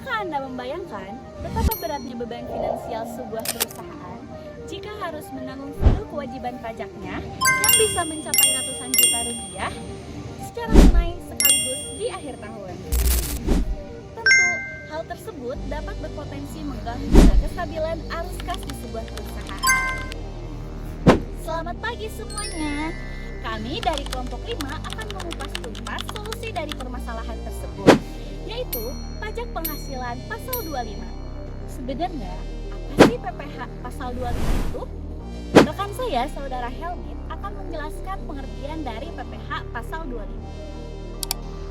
Pernahkah Anda membayangkan betapa beratnya beban finansial sebuah perusahaan jika harus menanggung seluruh kewajiban pajaknya yang bisa mencapai ratusan juta rupiah secara tunai sekaligus di akhir tahun? Tentu, hal tersebut dapat berpotensi mengganggu kestabilan arus kas di sebuah perusahaan. Selamat pagi semuanya. Kami dari kelompok 5 akan mengupas tuntas solusi dari permasalahan tersebut, yaitu pajak penghasilan pasal 25. Sebenarnya, apa sih PPh pasal 25 itu? Rekan saya, Saudara Helmit, akan menjelaskan pengertian dari PPh pasal 25.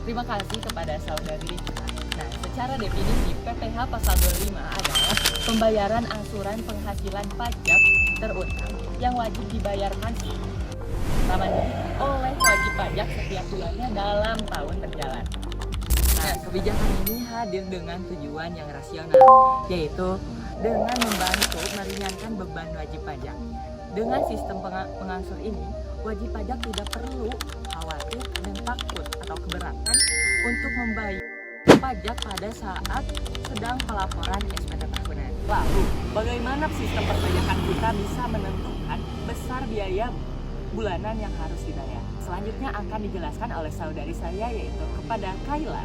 Terima kasih kepada saudari Rika. Nah, secara definisi PPh pasal 25 adalah pembayaran angsuran penghasilan pajak terutang yang wajib dibayarkan oleh wajib pajak setiap bulannya dalam tahun berjalan. Nah, kebijakan ini hadir dengan tujuan yang rasional, yaitu dengan membantu meringankan beban wajib pajak. Dengan sistem pengangsur ini, wajib pajak tidak perlu khawatir dan takut atau keberatan untuk membayar pajak pada saat sedang pelaporan SPT tahunan. Lalu, bagaimana sistem perpajakan kita bisa menentukan besar biaya bulanan yang harus dibayar? Selanjutnya akan dijelaskan oleh saudari saya, yaitu kepada Kayla.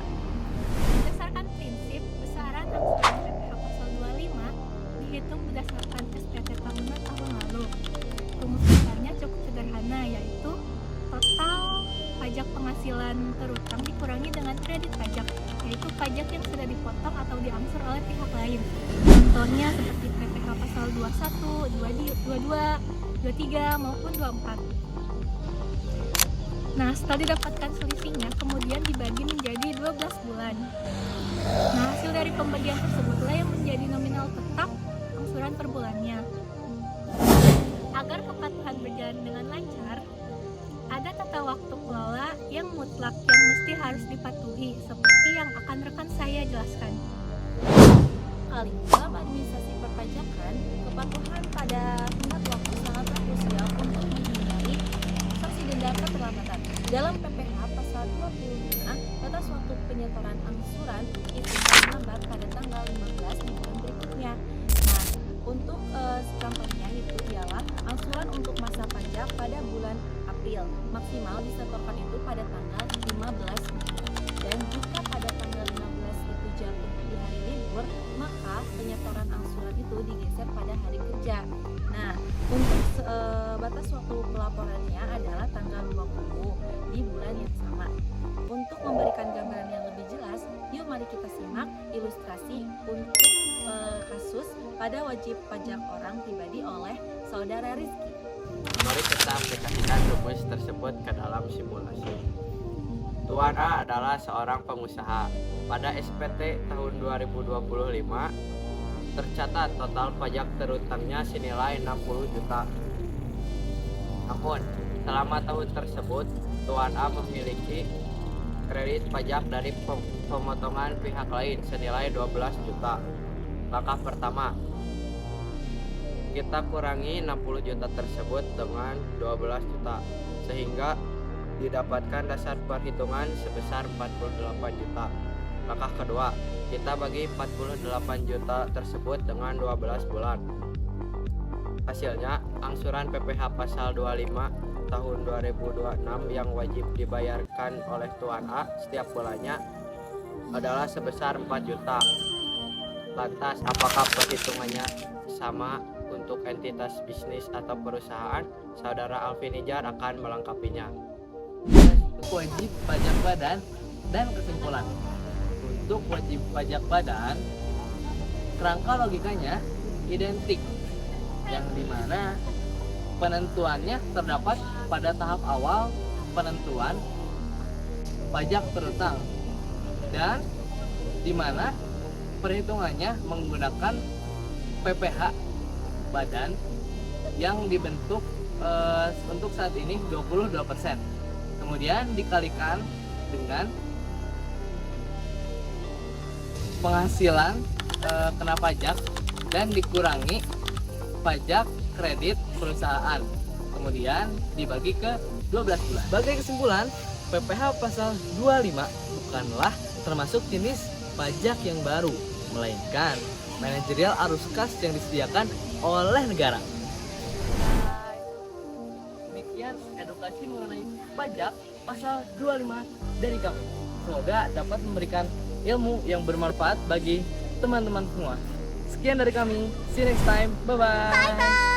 Berdasarkan prinsip, besaran angsuran PPh pasal 25 dihitung berdasarkan SPT tahunan tahun lalu. Rumus besarnya cukup sederhana, yaitu total pajak penghasilan terutang dikurangi dengan kredit pajak, yaitu pajak yang sudah dipotong atau diangsur oleh pihak lain. Contohnya seperti PPh pasal 21, 22, 23 maupun 24. Nah, setelah didapatkan selisihnya, kemudian dibagi menjadi 12 bulan. Nah, hasil dari pembagian tersebutlah yang menjadi nominal tetap angsuran per bulannya. Agar kepatuhan berjalan dengan lancar, ada tata waktu kelola yang mutlak yang mesti harus dipatuhi, seperti yang akan rekan saya jelaskan. Dalam administrasi perpajakan, kepatuhan pada tenggat waktu sangatlah krusial untuk menghindari sanksi denda keterlambatan. Dalam PPh pasal 25, batas waktu penyetoran angsuran itu terlambat pada tanggal 15 di bulan berikutnya. Nah, untuk contohnya itu ialah angsuran untuk masa pajak pada bulan April, maksimal disetorkan itu pada tanggal 15 Mei. Dan jika pada tanggal 15 itu jatuh di hari libur, maka penyetoran angsuran itu digeser pada hari kerja. Nah, untuk batas waktu pelaporannya adalah tanggal 20 di bulan yang sama. Untuk memberikan gambaran yang lebih jelas, yuk mari kita simak ilustrasi untuk kasus pada wajib pajak orang pribadi oleh Saudara Rizky. Mari kita aplikasikan rumus tersebut ke dalam simulasi. Tuan A adalah seorang pengusaha. Pada SPT tahun 2025 tercatat total pajak terutangnya senilai 60 juta. Namun, selama tahun tersebut, Tuan A memiliki kredit pajak dari pemotongan pihak lain senilai 12 juta. Langkah pertama, kita kurangi 60 juta tersebut dengan 12 juta sehingga didapatkan dasar perhitungan sebesar 48 juta. Langkah kedua, kita bagi 48 juta tersebut dengan 12 bulan. Hasilnya, angsuran PPh pasal 25 tahun 2026 yang wajib dibayarkan oleh Tuan A setiap bulannya adalah sebesar 4 juta. Lantas, apakah perhitungannya sama untuk entitas bisnis atau perusahaan? Saudara Alvinijar akan melengkapinya. Wajib pajak badan dan kesimpulan. Untuk wajib pajak badan, kerangka logikanya identik, yang dimana penentuannya terdapat pada tahap awal penentuan pajak terutang, dan dimana perhitungannya menggunakan PPh badan yang dibentuk untuk saat ini 22%. Kemudian dikalikan dengan penghasilan kena pajak dan dikurangi pajak kredit perusahaan, kemudian dibagi ke 12 bulan. Sebagai kesimpulan, PPh pasal 25 bukanlah termasuk jenis pajak yang baru, melainkan manajerial arus kas yang disediakan oleh negara. Demikian edukasi mengenai pajak pasal 25 dari kami. Semoga dapat memberikan ilmu yang bermanfaat bagi teman-teman semua. Sekian dari kami. See you next time. Bye-bye.